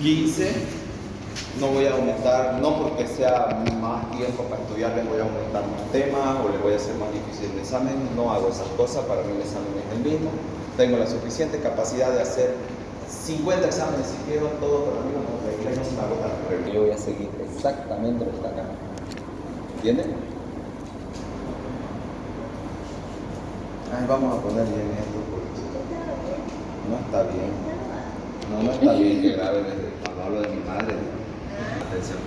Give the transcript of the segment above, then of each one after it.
15, no voy a aumentar, no porque sea más tiempo para estudiar les voy a aumentar más temas o les voy a hacer más difícil el examen, no hago esas cosas, para mí el examen es el mismo, tengo la suficiente capacidad de hacer 50 exámenes si quiero, todo para mí no se me agota, pero yo voy a seguir exactamente lo que está acá. ¿Entienden? Ay, vamos a poner bien esto porque no está bien. No está bien que grabe desde cuando hablo de mi madre. Atención.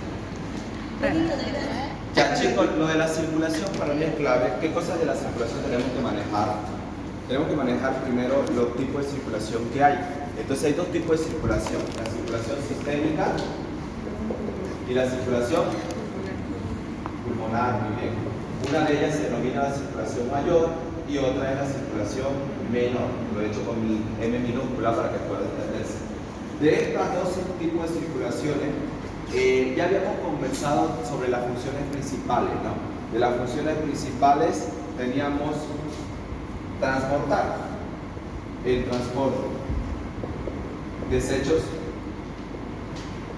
Ya chicos, lo de la circulación para mí es clave. ¿Qué cosas de la circulación tenemos que manejar? Tenemos que manejar primero los tipos de circulación que hay. Entonces hay dos tipos de circulación. La circulación sistémica y la circulación pulmonar. Muy bien. Una de ellas se denomina la circulación mayor y otra es la circulación menor. Lo he hecho con mi M minúscula para que pueda entenderse. De estas dos tipos de circulaciones, ya habíamos conversado sobre las funciones principales, ¿no? De las funciones principales teníamos transportar, el transporte, desechos,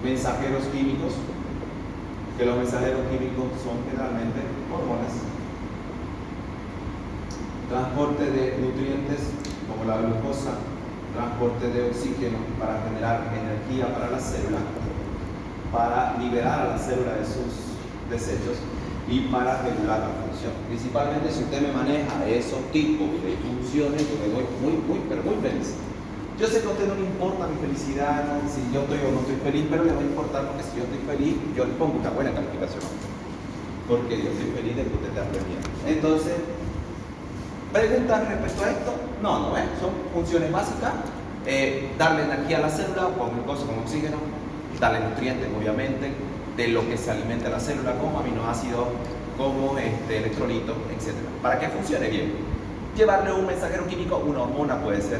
mensajeros químicos, que los mensajeros químicos son generalmente hormonas, transporte de nutrientes como la glucosa, transporte de oxígeno para generar energía para la célula, para liberar a la célula de sus desechos y para regular la función. Principalmente si usted me maneja esos tipos de funciones, yo me voy muy feliz. Yo sé que a usted no le importa mi felicidad, ¿no? Si yo estoy o no estoy feliz, pero le va a importar porque si yo estoy feliz, yo le pongo una buena calificación, porque yo estoy feliz de que usted esté aprendiendo. Entonces, ¿preguntas respecto a esto? No, son funciones básicas. Darle energía a la célula con glucosa, con oxígeno, darle nutrientes, obviamente, de lo que se alimenta la célula, como aminoácidos, como electrolitos, etc. Para que funcione bien. Llevarle un mensajero químico, una hormona puede ser,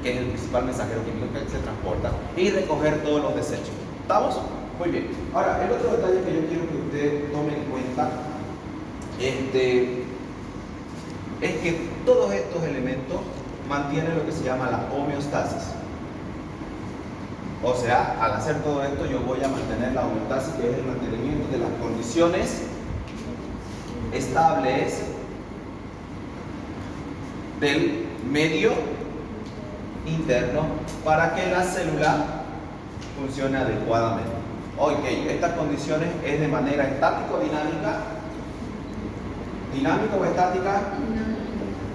que es el principal mensajero químico que se transporta, y recoger todos los desechos. ¿Estamos? Muy bien. Ahora, el otro detalle que yo quiero que usted tome en cuenta, es que todos estos elementos mantienen lo que se llama la homeostasis. O sea, al hacer todo esto yo voy a mantener la homeostasis, que es el mantenimiento de las condiciones estables del medio interno para que la célula funcione adecuadamente. Ok, estas condiciones es de manera estática o dinámica. ¿Dinámica o estática?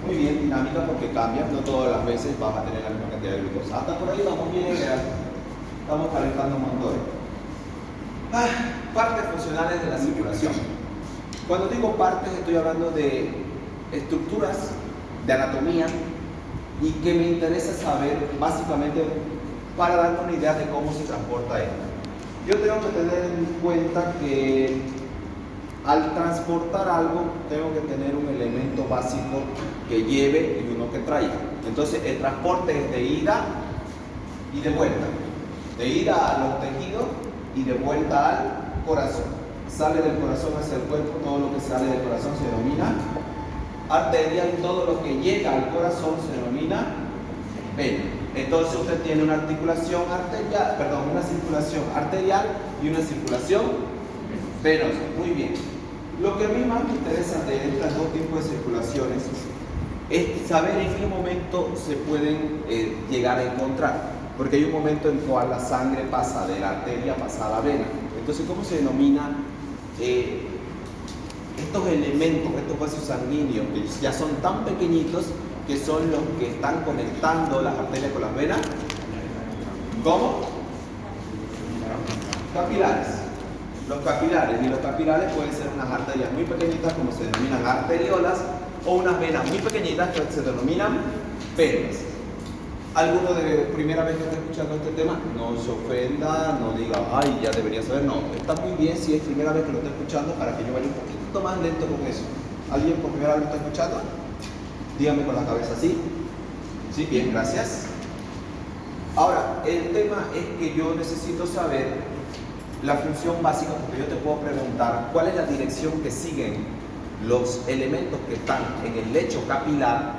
Muy bien, dinámica porque cambia, no todas las veces vas a tener la misma cantidad de glucosa. Hasta por ahí vamos bien, estamos calentando un montón. Partes funcionales de la circulación. Cuando digo partes estoy hablando de estructuras, de anatomía, y que me interesa saber básicamente para darme una idea de cómo se transporta esto. Yo tengo que tener en cuenta que al transportar algo tengo que tener un elemento básico que lleve y uno que traiga. Entonces el transporte es de ida y de vuelta. De ida a los tejidos y de vuelta al corazón. Sale del corazón hacia el cuerpo, todo lo que sale del corazón se denomina arteria y todo lo que llega al corazón se denomina vena. Entonces usted tiene una articulación arterial, una circulación arterial y una circulación venosa. Muy bien. Lo que a mí más me interesa de estos dos tipos de circulaciones es saber en qué momento se pueden llegar a encontrar. Porque hay un momento en el cual la sangre pasa de la arteria, pasa a la vena. Entonces, ¿cómo se denomina estos elementos, estos vasos sanguíneos que ya son tan pequeñitos que son los que están conectando las arterias con las venas? ¿Cómo? Capilares. Los capilares, y los capilares pueden ser unas arterias muy pequeñitas como se denominan arteriolas o unas venas muy pequeñitas que se denominan venas. ¿Alguno de primera vez que está escuchando este tema? No se ofenda, no diga, ay, ya debería saber. No, está muy bien si es primera vez que lo está escuchando para que yo vaya un poquito más lento con eso. ¿Alguien por primera vez lo está escuchando? Dígame con la cabeza, ¿sí? Sí, bien, gracias. Ahora, el tema es que yo necesito saber la función básica, porque yo te puedo preguntar cuál es la dirección que siguen los elementos que están en el lecho capilar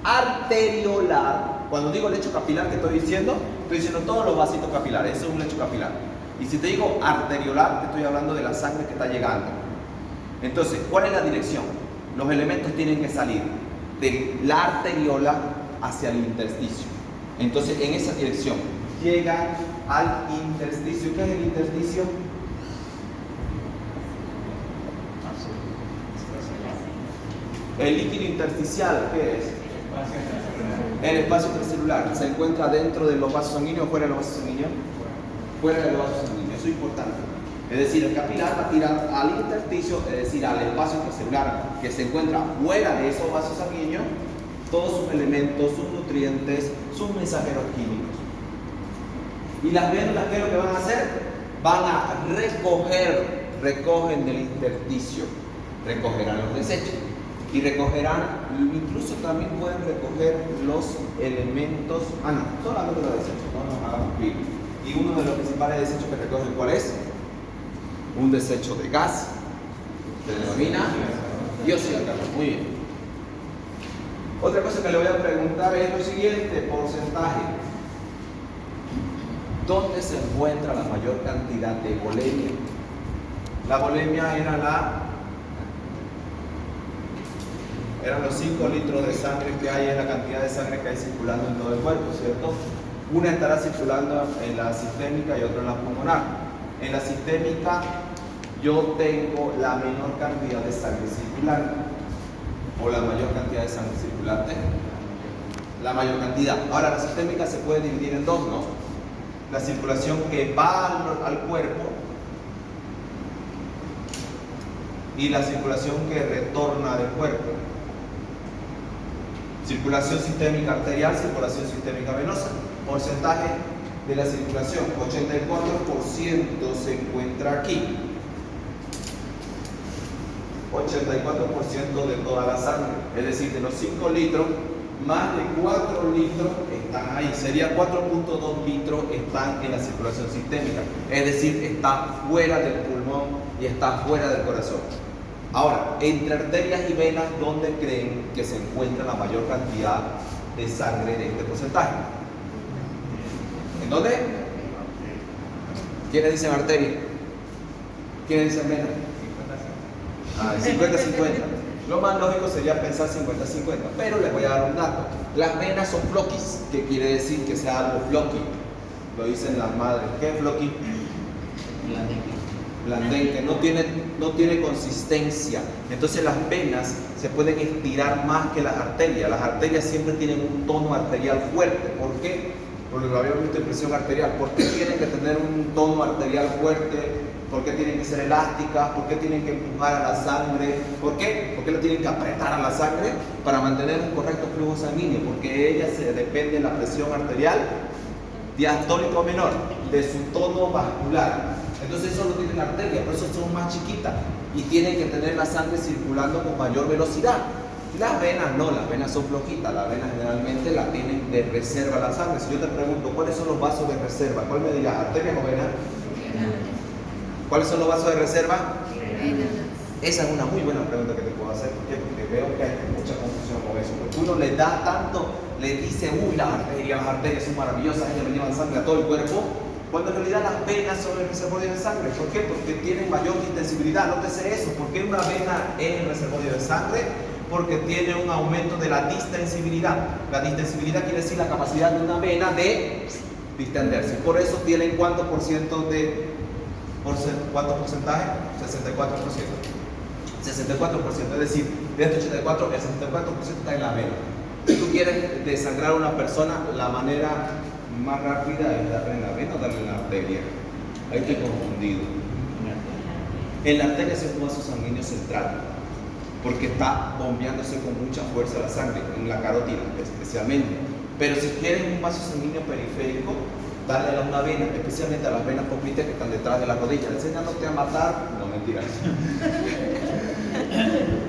arteriolar. Cuando digo lecho capilar, ¿qué estoy diciendo? Estoy diciendo todos los vasitos capilares, eso es un lecho capilar. Y si te digo arteriolar, te estoy hablando de la sangre que está llegando. Entonces, ¿cuál es la dirección? Los elementos tienen que salir de la arteriola hacia el intersticio. Entonces, en esa dirección, llegan al intersticio. ¿Qué es el intersticio? El líquido intersticial, ¿qué es? El espacio intracelular. ¿Se encuentra dentro de los vasos sanguíneos o fuera de los vasos sanguíneos? Fuera de los vasos sanguíneos, eso es importante. Es decir, el capilar va a tirar al intersticio, es decir, al espacio intracelular que se encuentra fuera de esos vasos sanguíneos, todos sus elementos, sus nutrientes, sus mensajeros químicos. Y las glándulas, ¿qué es lo que van a hacer? Van a recogen del intersticio, recogerán los desechos. Y recogerán, incluso también pueden recoger los elementos, no, solamente los desechos, no nos hagamos bien. Y uno de los principales desechos que recogen, ¿cuál es? Un desecho de gas, se denomina dióxido de carbono. Muy bien. Otra cosa que le voy a preguntar es lo siguiente, porcentaje. ¿Dónde se encuentra la mayor cantidad de volemia? La volemia eran los 5 litros de sangre que hay, es la cantidad de sangre que hay circulando en todo el cuerpo, ¿cierto? Una estará circulando en la sistémica y otra en la pulmonar. En la sistémica yo tengo la menor cantidad de sangre circulante, o la mayor cantidad de sangre circulante, la mayor cantidad. Ahora, la sistémica se puede dividir en dos, ¿no? La circulación que va al cuerpo y la circulación que retorna del cuerpo. Circulación sistémica arterial, circulación sistémica venosa. Porcentaje de la circulación, 84% se encuentra aquí. 84% de toda la sangre. Es decir, de los 5 litros, más de 4 litros están ahí. Sería 4.2 litros están en la circulación sistémica. Es decir, está fuera del pulmón y está fuera del corazón. Ahora, entre arterias y venas, ¿dónde creen que se encuentra la mayor cantidad de sangre de este porcentaje? ¿En dónde? ¿Quiénes dicen arteria? ¿Quiénes dicen vena? 50-50. Lo más lógico sería pensar 50-50, pero les voy a dar un dato. Las venas son floquis, que quiere decir que sea algo floqui. Lo dicen las madres. ¿Qué es floqui? Blandengue, no tiene consistencia. Entonces las venas se pueden estirar más que las arterias. Las arterias siempre tienen un tono arterial fuerte. ¿Por qué? Porque lo habíamos visto en presión arterial. ¿Por qué tienen que tener un tono arterial fuerte? ¿Por qué tienen que ser elásticas? ¿Por qué tienen que empujar a la sangre? ¿Por qué? ¿Por qué lo tienen que apretar a la sangre? Para mantener un correcto flujo sanguíneo. Porque ella depende de la presión arterial diastólico menor, de su tono vascular. Entonces eso lo tienen arterias, por eso son más chiquitas y tienen que tener la sangre circulando con mayor velocidad. Las venas no, las venas son flojitas, las venas generalmente la tienen de reserva la sangre. Si yo te pregunto, ¿cuáles son los vasos de reserva? ¿Cuál me dirás, arterias o venas? ¿Cuáles son los vasos de reserva? Esa es una muy buena pregunta que te puedo hacer, porque veo que hay mucha confusión con eso. Porque uno le da tanto, le dice, las arterias son maravillosas, ellas me llevan sangre a todo el cuerpo, cuando en realidad las venas son el reservorio de sangre. ¿Por qué? Porque tienen mayor distensibilidad. Nótese eso. ¿Por qué una vena es el reservorio de sangre? Porque tiene un aumento de la distensibilidad. La distensibilidad quiere decir la capacidad de una vena de distenderse. Por eso tienen ¿cuánto porcentaje? 64%. 64%. Es decir, de este 84, el 64% está en la vena. Si tú quieres desangrar a una persona, la manera más rápida es darle en la vena o darle en la arteria. Ahí estoy confundido. En la arteria es un vaso sanguíneo central, porque está bombeándose con mucha fuerza la sangre, en la carótida especialmente. Pero si quieres un vaso sanguíneo periférico, dale a una vena, especialmente a las venas poplites que están detrás de la rodilla. Enséñate a matar, no, mentira.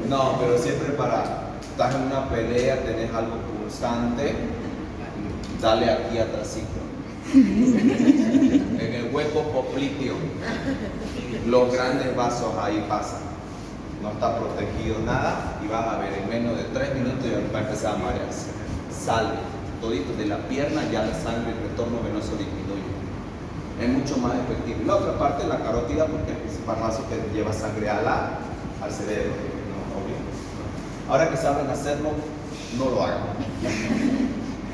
No, pero siempre estás en una pelea, tenés algo pulsante, dale aquí atrásito. En el hueco popliteo, los grandes vasos ahí pasan. No está protegido nada y vas a ver en menos de 3 minutos y va a empezar a marearse. Sale. todito de la pierna, ya la sangre, el retorno venoso disminuye. Es mucho más efectivo. Y la otra parte, la carótida, porque el principal vaso que lleva sangre al cerebro, ¿no? Obvio. Ahora que saben hacerlo, no lo hagan.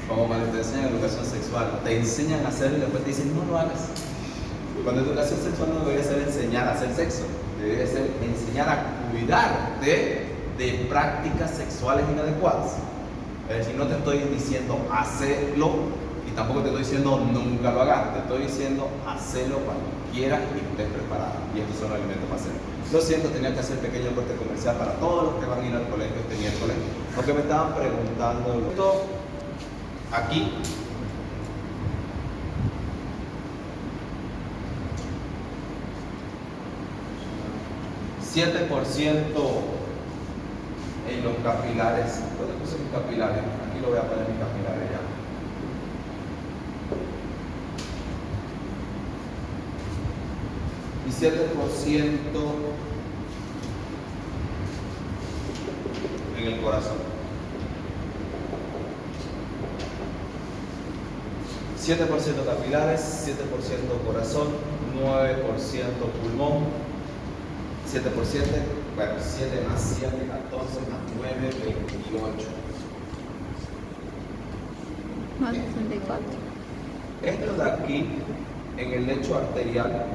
Como cuando te enseñan educación sexual, te enseñan a hacerlo y después te dicen, no lo hagas. Cuando educación sexual no debería ser enseñar a hacer sexo, debería ser enseñar a cuidarte de prácticas sexuales inadecuadas. Es decir, no te estoy diciendo hacerlo y tampoco te estoy diciendo nunca lo hagas, te estoy diciendo hacerlo cuando quieras y estés preparado. Y estos son los alimentos para hacerlo. Lo siento, tenía que hacer pequeño corte comercial para todos los que van a ir al colegio este miércoles, porque me estaban preguntando esto aquí. $7 en los capilares. ¿Dónde puse mis capilares? Aquí lo voy a poner mis capilares ya. Y 7% en el corazón. 7% capilares, 7% corazón, 9% pulmón, 7 por 7, bueno, 7 más 7, 14 más 9, 28. Más 64. Esto de aquí, en el lecho arterial,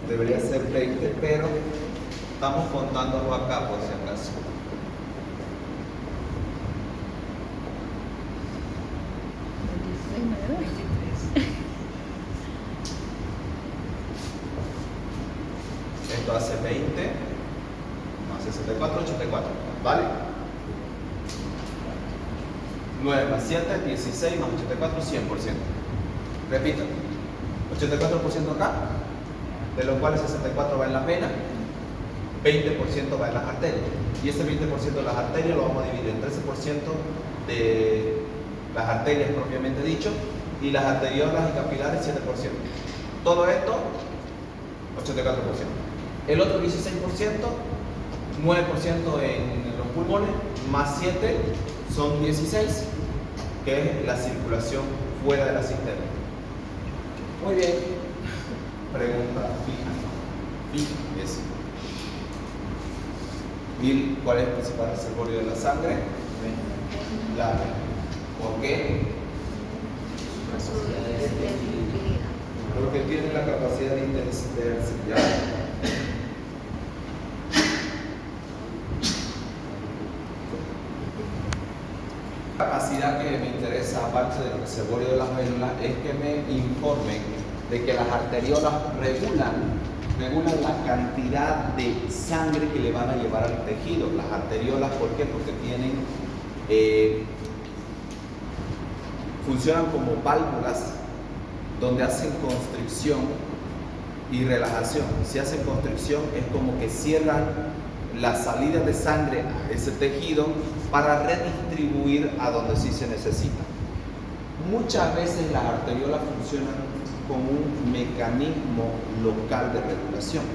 debería ser 20, pero estamos contándolo acá por si acaso. Esto hace 20 más 64, 84, ¿vale? 9 más 7, 16 más 84, 100%. Repito, 84% acá, de los cuales 64 va en la vena, 20% va en las arterias. Y ese 20% de las arterias lo vamos a dividir en 13% de las arterias propiamente dicho, y las arteriolas y capilares 7%. Todo esto, 84%. El otro 16%, 9% en los pulmones, más 7 son 16, que es la circulación fuera de la cisterna. Muy bien. Pregunta fija. Es. ¿Y cuál es el principal reservorio de la sangre? La vena. ¿Por qué? Porque tiene la capacidad de intensidad. La capacidad que me interesa, aparte del reservorio de las vénulas, es que me informen de que las arteriolas regulan la cantidad de sangre que le van a llevar al tejido. Las arteriolas, ¿por qué? Porque tienen, funcionan como válvulas donde hacen constricción y relajación. Si hacen constricción es como que cierran la salida de sangre a ese tejido para redistribuir a donde sí se necesita. Muchas veces las arteriolas funcionan como un mecanismo local de regulación.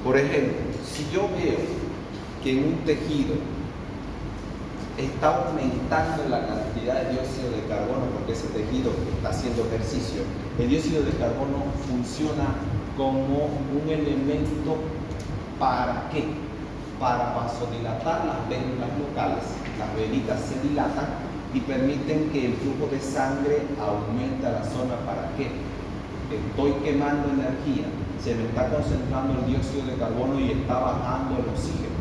Por ejemplo, si yo veo que en un tejido está aumentando la cantidad de dióxido de carbono porque ese tejido está haciendo ejercicio, el dióxido de carbono funciona como un elemento ¿para qué? Para vasodilatar las vénulas locales. Las venitas se dilatan y permiten que el flujo de sangre aumente a la zona. ¿Para qué? Estoy quemando energía, se me está concentrando el dióxido de carbono y está bajando el oxígeno.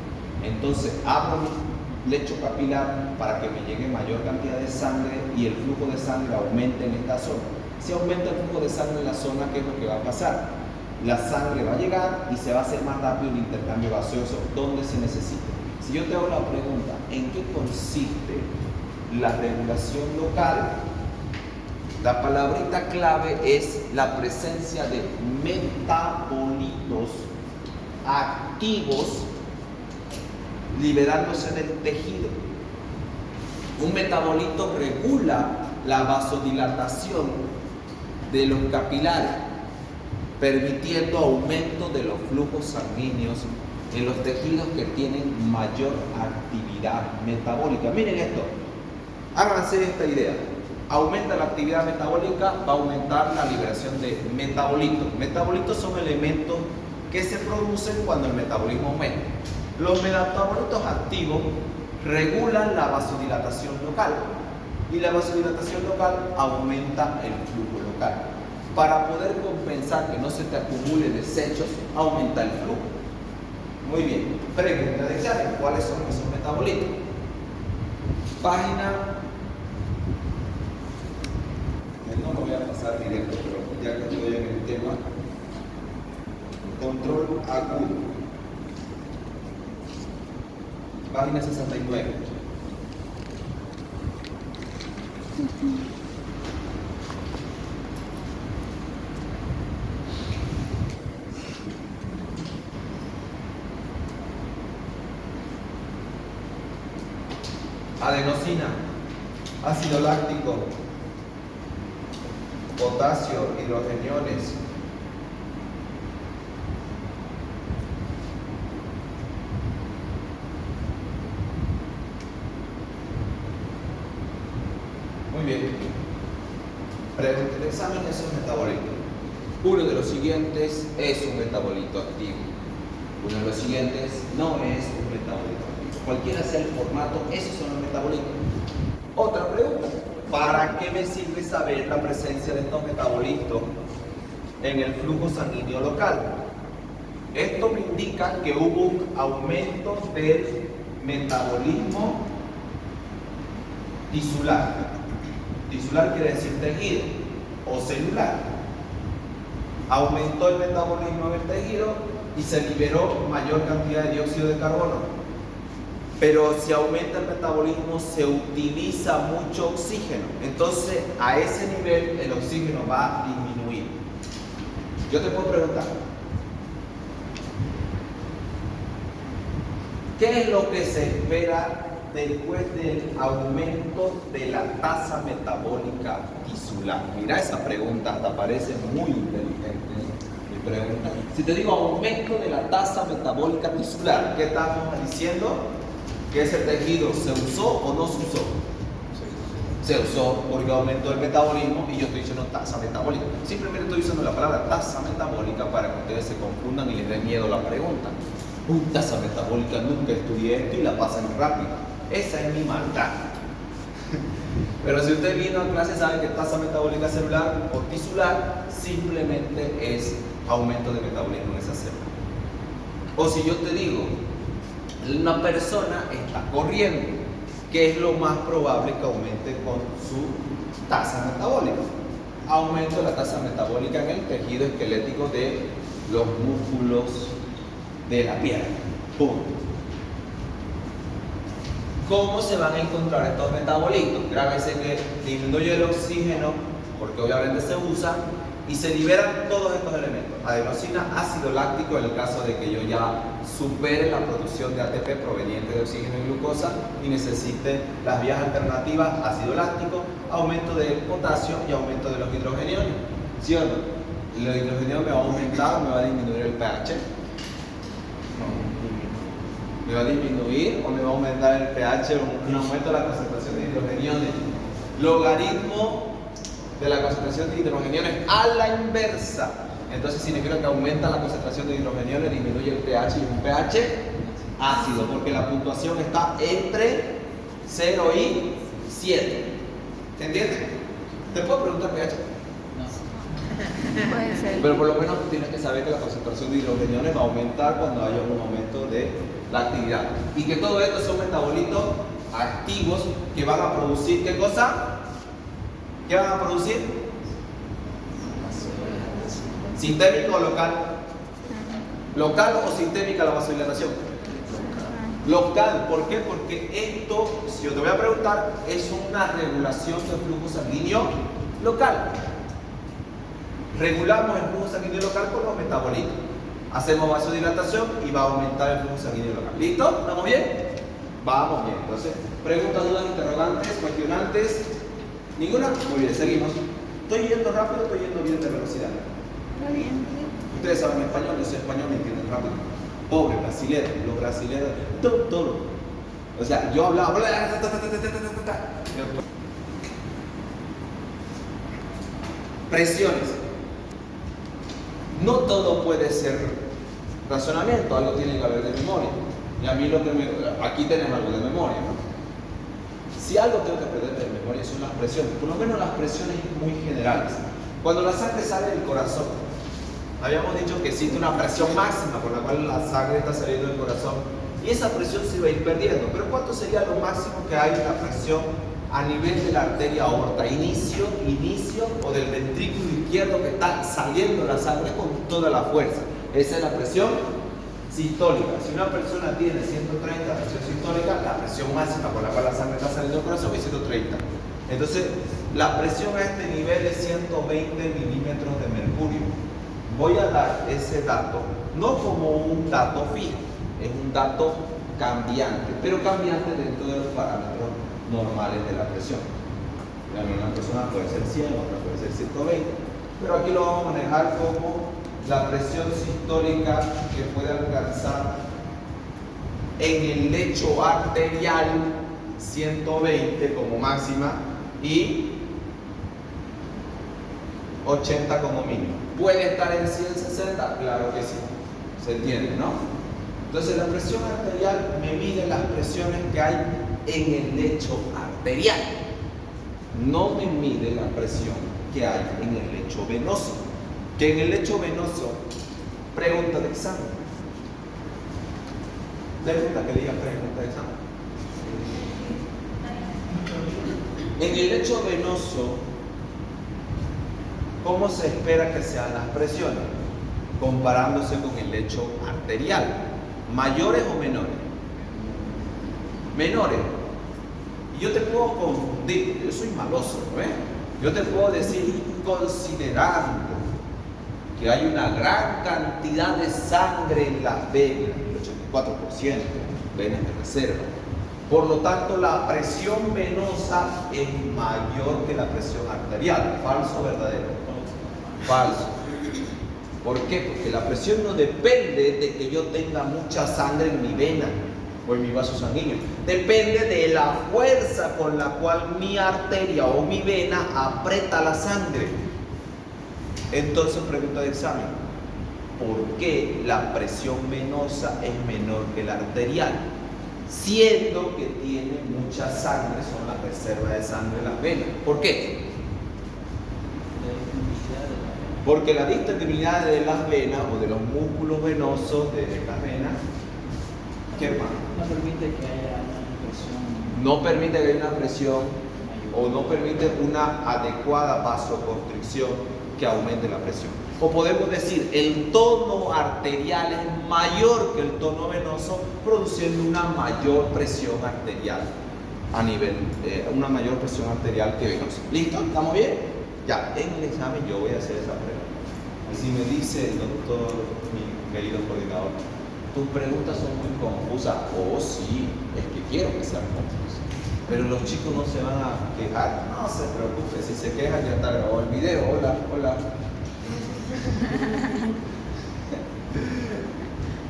Entonces abro mi lecho capilar para que me llegue mayor cantidad de sangre y el flujo de sangre aumente en esta zona. Si aumenta el flujo de sangre en la zona, ¿qué es lo que va a pasar? La sangre va a llegar y se va a hacer más rápido el intercambio gaseoso donde se necesite. Si yo te hago la pregunta, ¿en qué consiste la regulación local? La palabrita clave es la presencia de metabolitos activos liberándose del tejido. Un metabolito regula la vasodilatación de los capilares, permitiendo aumento de los flujos sanguíneos en los tejidos que tienen mayor actividad metabólica. Miren esto, Háganse esta idea. Aumenta la actividad metabólica, va a aumentar la liberación de metabolitos. Metabolitos son elementos que se producen cuando el metabolismo aumenta. Los metabolitos activos regulan la vasodilatación local y la vasodilatación local aumenta el flujo local. Para poder compensar que no se te acumule desechos, aumenta el flujo. Muy bien, pregunta de examen, ¿cuáles son esos metabolitos? Página, no lo voy a pasar directo, pero ya que estoy en el tema, control agudo, página 69. Adenosina, ácido láctico, potasio, hidrogeniones, muy bien. Pregunta de examen, esos metabolitos. Uno de los siguientes es un metabolito activo. Uno de los siguientes no es un metabolito activo. Cualquiera sea el formato, esos son los metabolitos. Otra pregunta, ¿para qué me sirve saber la presencia de estos metabolitos en el flujo sanguíneo local? Esto me indica que hubo un aumento del metabolismo tisular. Tisular quiere decir tejido o celular. Aumentó el metabolismo en el tejido y se liberó mayor cantidad de dióxido de carbono. Pero si aumenta el metabolismo se utiliza mucho oxígeno. Entonces a ese nivel el oxígeno va a disminuir. Yo te puedo preguntar, ¿qué es lo que se espera después del aumento de la tasa metabólica tisular? Mira, esa pregunta hasta parece muy inteligente. Mi pregunta. Si te digo aumento de la tasa metabólica tisular, ¿qué estamos diciendo? ¿Que ese tejido se usó o no se usó? Se usó porque aumentó el metabolismo y yo estoy diciendo tasa metabólica. Simplemente estoy usando la palabra tasa metabólica para que ustedes se confundan y les dé miedo la pregunta. Tasa metabólica, nunca estudié esto y la pasan rápido. Esa es mi maldad. Pero si usted vino a clase sabe que tasa metabólica celular o tisular simplemente es aumento de metabolismo en esa célula. O si yo te digo, una persona está corriendo, ¿qué es lo más probable que aumente con su tasa metabólica? Aumento de la tasa metabólica en el tejido esquelético de los músculos de la pierna. Punto. ¿Cómo se van a encontrar estos metabolitos? Grábese que disminuye el oxígeno, porque obviamente se usa, y se liberan todos estos elementos. Adenosina, ácido láctico, en el caso de que yo ya supere la producción de ATP proveniente de oxígeno y glucosa y necesite las vías alternativas, ácido láctico, aumento del potasio y aumento de los hidrogeniones. ¿Sí o no? Los hidrogeniones me va a aumentar o me va a disminuir el pH. ¿Me va a disminuir o me va a aumentar el pH? Un aumento de la concentración de hidrogeniones. Logaritmo de la concentración de hidrogeniones a la inversa. Entonces significa que aumenta la concentración de hidrogeniones, disminuye el pH y un pH ácido, porque la puntuación está entre 0 y 7. ¿Se entiende? ¿Te puedo preguntar pH? No. Puede ser. Pero por lo menos tienes que saber que la concentración de hidrogeniones va a aumentar cuando haya un aumento de la actividad. Y que todo esto son metabolitos activos que van a producir, ¿qué cosa? ¿Qué van a producir? ¿Sistémico o local? ¿Local o sistémica la vasodilatación? Local. ¿Por qué? Porque esto, si yo te voy a preguntar, es una regulación del flujo sanguíneo local. Regulamos el flujo sanguíneo local con los metabolitos. Hacemos vasodilatación y va a aumentar el flujo sanguíneo local. ¿Listo? ¿Estamos bien? Vamos bien. Entonces, preguntas, dudas, interrogantes, cuestionantes. ¿Ninguna? Muy bien, seguimos. ¿Estoy yendo rápido o estoy yendo bien de velocidad? Está bien. Ustedes saben español, yo sé español, me entienden rápido. Pobre brasilero, los brasileños, todo. O sea, yo hablaba. Presiones. No todo puede ser razonamiento, algo tiene que haber de memoria. Y a mí aquí tenemos algo de memoria, ¿no? Si algo tengo que aprender de memoria son las presiones, por lo menos las presiones muy generales. Cuando la sangre sale del corazón, habíamos dicho que existe una presión máxima por la cual la sangre está saliendo del corazón y esa presión se va a ir perdiendo. Pero ¿cuánto sería lo máximo que hay en la presión a nivel de la arteria aorta? Inicio o del ventrículo izquierdo que está saliendo la sangre con toda la fuerza. Esa es la presión sistólica. Si una persona tiene 130 presión sistólica, la presión máxima por la cual la sangre está saliendo del corazón es 130. Entonces, la presión a este nivel es 120 milímetros de mercurio. Voy a dar ese dato, no como un dato fijo, es un dato cambiante, pero cambiante dentro de los parámetros normales de la presión. Una persona puede ser 100, otra puede ser 120, pero aquí lo vamos a manejar como la presión sistólica que puede alcanzar en el lecho arterial 120 como máxima y 80 como mínimo. ¿Puede estar en 160? Claro que sí. ¿Se entiende, no? Entonces la presión arterial me mide las presiones que hay en el lecho arterial. No me mide la presión que hay en el lecho venoso. Que en el lecho venoso, pregunta de examen. Pregunta que diga pregunta de examen. En el lecho venoso, ¿cómo se espera que sean las presiones? Comparándose con el lecho arterial. ¿Mayores o menores? Menores. Y yo te puedo confundir, yo soy maloso, ¿no? Yo te puedo decir, considerando que hay una gran cantidad de sangre en las venas, el 84%, venas de reserva. Por lo tanto, la presión venosa es mayor que la presión arterial. ¿Falso o verdadero? Falso. ¿Por qué? Porque la presión no depende de que yo tenga mucha sangre en mi vena o en mi vaso sanguíneo. Depende de la fuerza con la cual mi arteria o mi vena aprieta la sangre. Entonces, pregunta de examen. ¿Por qué la presión venosa es menor que la arterial? Siendo que tiene mucha sangre, son las reservas de sangre en las venas. ¿Por qué? Porque la distendibilidad de las venas o de los músculos venosos de las venas, ¿qué más? No permite que haya una presión. No permite que haya una presión o no permite una adecuada vasoconstricción que aumente la presión. O podemos decir, el tono arterial es mayor que el tono venoso, produciendo una mayor presión arterial a nivel, una mayor presión arterial que venosa. ¿Listo? ¿Estamos bien? Ya, en el examen yo voy a hacer esa pregunta. Y si me dice el doctor, mi querido coordinador, tus preguntas son muy confusas, sí, es que quiero que sean confusas. Pero los chicos no se van a quejar, no se preocupe, si se quejan ya está grabado el video. Hola.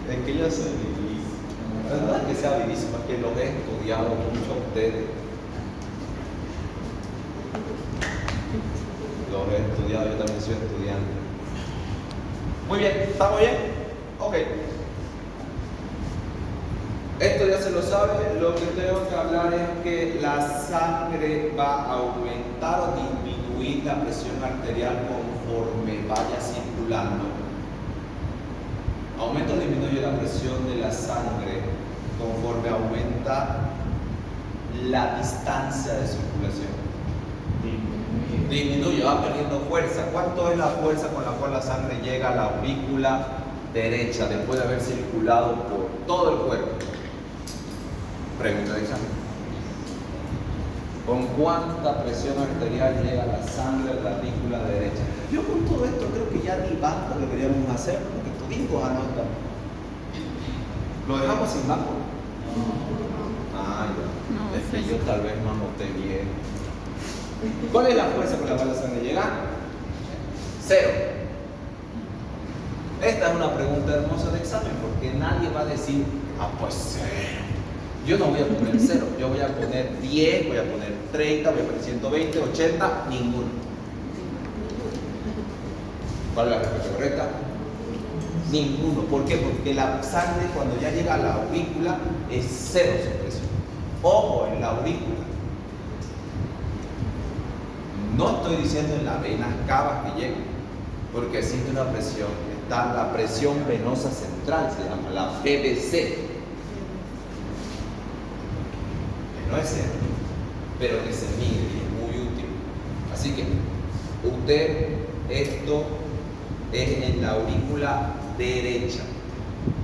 Es que yo soy vivísimo. No es que sea vivísimo, es que lo he estudiado mucho a ustedes. Lo he estudiado, yo también soy estudiante. Muy bien, ¿estamos bien? Ok. Esto ya se lo sabe, lo que tengo que hablar es que la sangre va a aumentar o disminuir la presión arterial conforme vaya circulando. Aumenta o disminuye la presión de la sangre conforme aumenta la distancia de circulación. Disminuye, va perdiendo fuerza. ¿Cuánto es la fuerza con la cual la sangre llega a la aurícula derecha después de haber circulado por todo el cuerpo? Pregunta de examen. ¿Con cuánta presión arterial llega la sangre a la aurícula derecha? Yo con todo esto creo que ya ni banco deberíamos hacer, porque toditos anotan. ¿Lo dejamos sin banco? Ah, ya. Es que yo tal vez no anoté bien. ¿Cuál es la fuerza con la cual la sangre llega? 0. Esta es una pregunta hermosa de examen, porque nadie va a decir, pues 0. Yo no voy a poner 0, yo voy a poner 10, voy a poner 30, voy a poner 120, 80, ninguno. ¿Cuál es la respuesta correcta? Ninguno. ¿Por qué? Porque la sangre cuando ya llega a la aurícula es 0 su presión. Ojo, en la aurícula. No estoy diciendo en las venas cavas que llegan, porque existe una presión. Está la presión venosa central, se llama la PVC. Que no es 0, pero que se mide y es muy útil. Así que esto es en la aurícula derecha,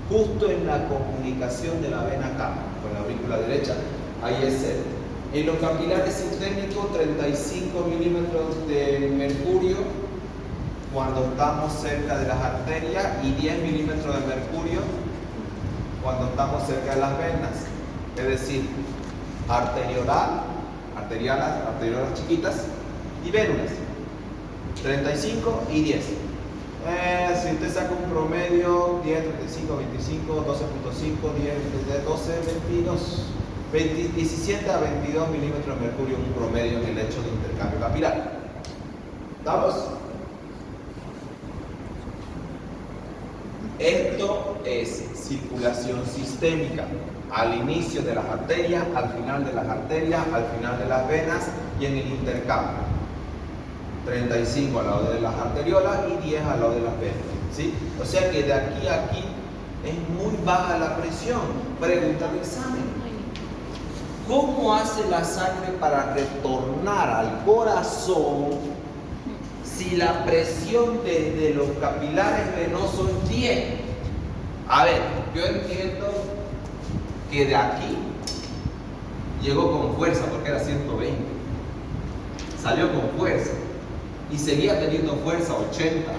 justo en la comunicación de la vena cava con la aurícula derecha, ahí es 0. En los capilares sistémicos, 35 milímetros de mercurio cuando estamos cerca de las arterias y 10 milímetros de mercurio cuando estamos cerca de las venas. Es decir, arteriolas chiquitas y vénulas. 35 y 10. Si usted saca un promedio, 10, 35, 25, 12.5, 10, 12, 22, 17 a 22 milímetros de mercurio, un promedio en el hecho de intercambio capilar. ¿Estamos? Esto es circulación sistémica. Al inicio de las arterias, al final de las arterias, al final de las venas y en el intercambio. 35 al lado de las arteriolas y 10 al lado de las venas, ¿sí? O sea que de aquí a aquí es muy baja la presión. Pregunta de examen: ¿cómo hace la sangre para retornar al corazón si la presión desde los capilares venosos es 10? A ver, yo entiendo que de aquí llegó con fuerza porque era 120, salió con fuerza y seguía teniendo fuerza 80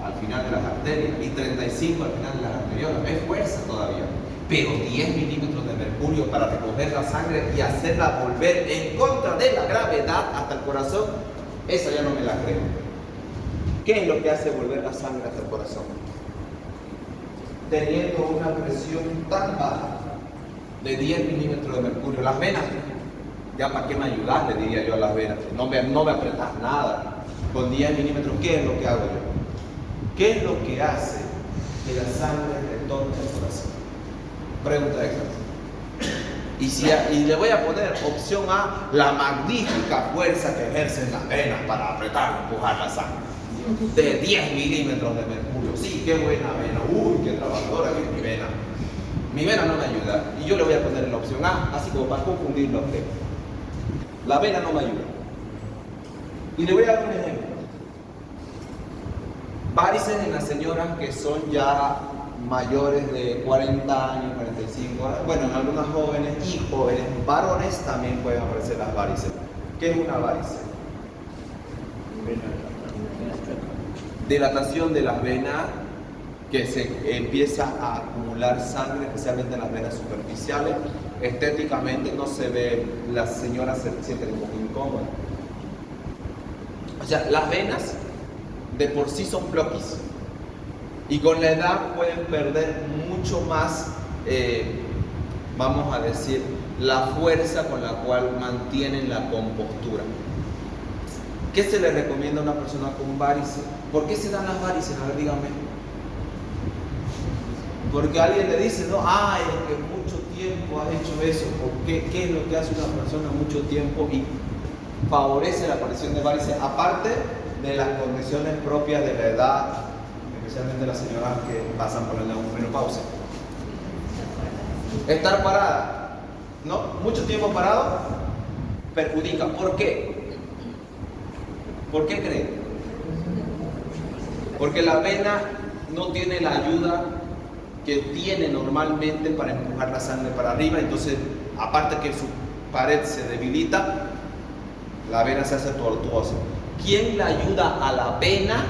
al final de las arterias y 35 al final de las arteriolas. Es fuerza todavía, pero 10 milímetros de mercurio para recoger la sangre y hacerla volver en contra de la gravedad hasta el corazón, esa ya no me la creo. ¿Qué es lo que hace volver la sangre hasta el corazón? Teniendo una presión tan baja de 10 milímetros de mercurio. Las venas, ya para qué me ayudas, le diría yo a las venas. No me apretas nada. Con 10 milímetros, ¿qué es lo que hago yo? ¿Qué es lo que hace que la sangre retorne al corazón? Pregunta extra. Y le voy a poner opción A, la magnífica fuerza que ejercen las venas para apretar y empujar la sangre. De 10 milímetros de mercurio. Sí, qué buena vena. Uy, qué trabajadora que es mi vena. Mi vena no me ayuda. Y yo le voy a poner en la opción A, así como para confundir los temas. La vena no me ayuda. Y le voy a dar un ejemplo. Varices en las señoras que son ya mayores de 40 años, 45 años. Bueno, en algunas jóvenes y jóvenes varones también pueden aparecer las varices. ¿Qué es una varice? Dilatación de las venas, que se empieza a acumular sangre, especialmente en las venas superficiales. Estéticamente no se ve, las señoras se sienten un poco incómodas. O sea, las venas de por sí son floquis y con la edad pueden perder mucho más, vamos a decir, la fuerza con la cual mantienen la compostura. ¿Qué se le recomienda a una persona con varices? ¿Por qué se dan las varices? A ver, dígame. Porque alguien le dice, no, ay, es que mucho tiempo has hecho eso. ¿Qué es lo que hace una persona mucho tiempo y favorece la aparición de varices? Aparte de las condiciones propias de la edad, especialmente las señoras que pasan por la menopausia. Estar parada, ¿no? Mucho tiempo parado perjudica. ¿Por qué? ¿Por qué creen? Porque la vena no tiene la ayuda que tiene normalmente para empujar la sangre para arriba. Entonces, aparte que su pared se debilita, la vena se hace tortuosa. ¿Quién le ayuda a la vena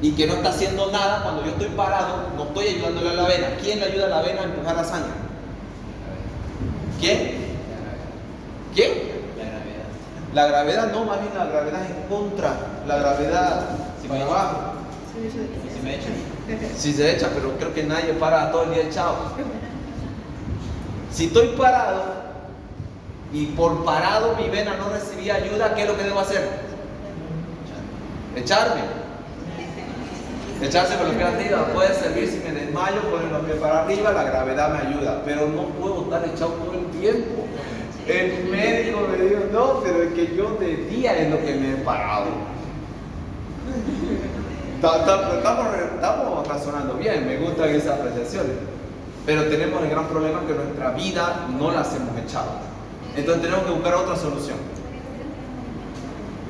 y que no está haciendo nada cuando yo estoy parado? No estoy ayudándole a la vena. ¿Quién le ayuda a la vena a empujar la sangre? ¿Quién? ¿Quién? La gravedad, no, más bien la gravedad es en contra. La gravedad para abajo. Si me echan. Si se echa, pero creo que nadie para todo el día echado. Si estoy parado y por parado mi vena no recibía ayuda, ¿qué es lo que debo hacer? Echarme. Echarse con los pies arriba puede servir si me desmayo, poner los pies para arriba, la gravedad me ayuda, pero no puedo estar echado todo el tiempo. El médico me dijo, no, pero es que yo de día es lo que me he parado. Estamos razonando bien, me gustan esas apreciaciones, pero tenemos el gran problema que nuestra vida no la hemos echado. Entonces tenemos que buscar otra solución.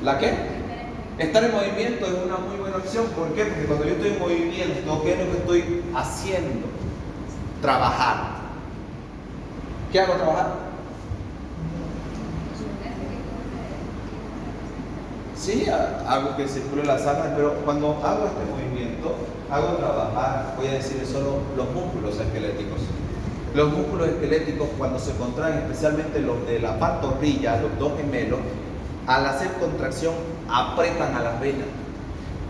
¿La qué? Estar en movimiento es una muy buena opción. ¿Por qué? Porque cuando yo estoy en movimiento, ¿qué es lo que estoy haciendo? Trabajar. ¿Qué hago trabajar? Sí, hago que circule la sangre, pero cuando hago este movimiento, hago trabajar, voy a decir solo los músculos esqueléticos. Los músculos esqueléticos cuando se contraen, especialmente los de la pantorrilla, los dos gemelos, al hacer contracción apretan a las venas.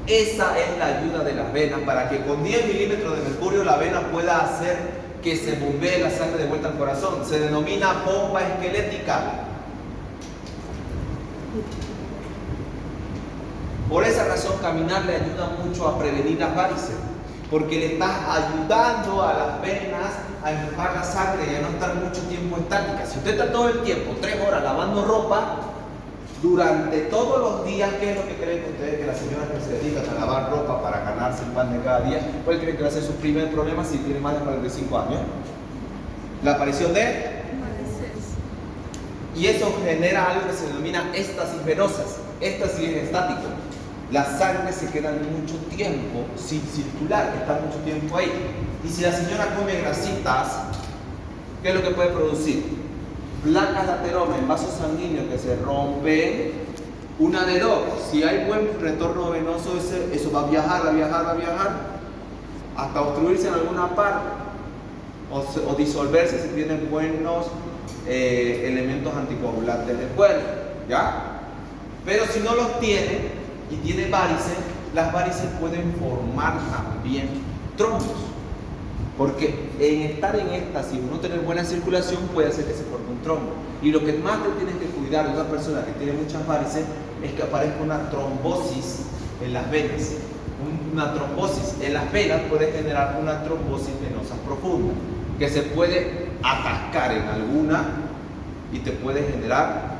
Esa es la ayuda de las venas para que con 10 milímetros de mercurio la vena pueda hacer que se bombee la sangre de vuelta al corazón. Se denomina bomba esquelética. Por esa razón caminar le ayuda mucho a prevenir las varices, porque le estás ayudando a las venas a empujar la sangre y a no estar mucho tiempo estática. Si usted está todo el tiempo, 3 horas lavando ropa, durante todos los días, ¿qué es lo que creen ustedes que las señoras que se dedican a lavar ropa para ganarse el pan de cada día? ¿Cuál creen que va a ser su primer problema si tiene más de 45 años? La aparición de... Y eso genera algo que se denomina éstasis venosas. Éstasis es estático. La sangre se queda mucho tiempo sin circular, está mucho tiempo ahí. Y si la señora come grasitas, ¿qué es lo que puede producir? Placas de ateroma en vasos sanguíneos que se rompen. Una de dos, si hay buen retorno venoso, eso va a viajar, hasta obstruirse en alguna parte o disolverse si tienen buenos elementos anticoagulantes del cuerpo, ¿ya? Pero si no los tiene y tiene varices, las varices pueden formar también trombos, porque en estar en éxtasis o no tener buena circulación puede hacer que se forme un trombo. Y lo que más te tienes que cuidar de una persona que tiene muchas varices es que aparezca una trombosis en las venas. Una trombosis en las venas puede generar una trombosis venosa profunda que se puede atascar en alguna y te puede generar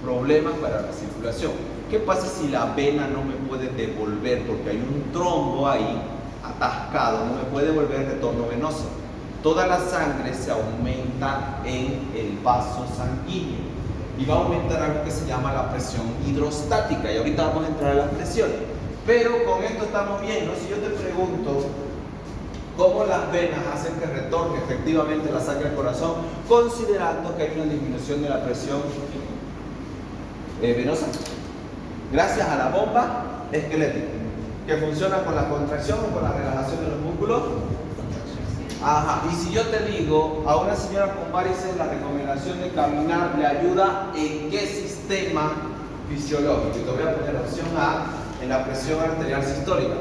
problemas para la circulación. ¿Qué pasa si la vena no me puede devolver? Porque hay un trombo ahí atascado, no me puede devolver retorno venoso. Toda la sangre se aumenta en el vaso sanguíneo y va a aumentar algo que se llama la presión hidrostática. Y ahorita vamos a entrar a las presiones. Pero con esto estamos bien, ¿no? Si yo te pregunto cómo las venas hacen que retorne efectivamente la sangre al corazón, considerando que hay una disminución de la presión venosa, gracias a la bomba esquelética, que funciona con la contracción o con la relajación de los músculos. Ajá. Y si yo te digo a una señora con varices, la recomendación de caminar le ayuda en qué sistema fisiológico, y te voy a poner la opción A en la presión arterial sistólica.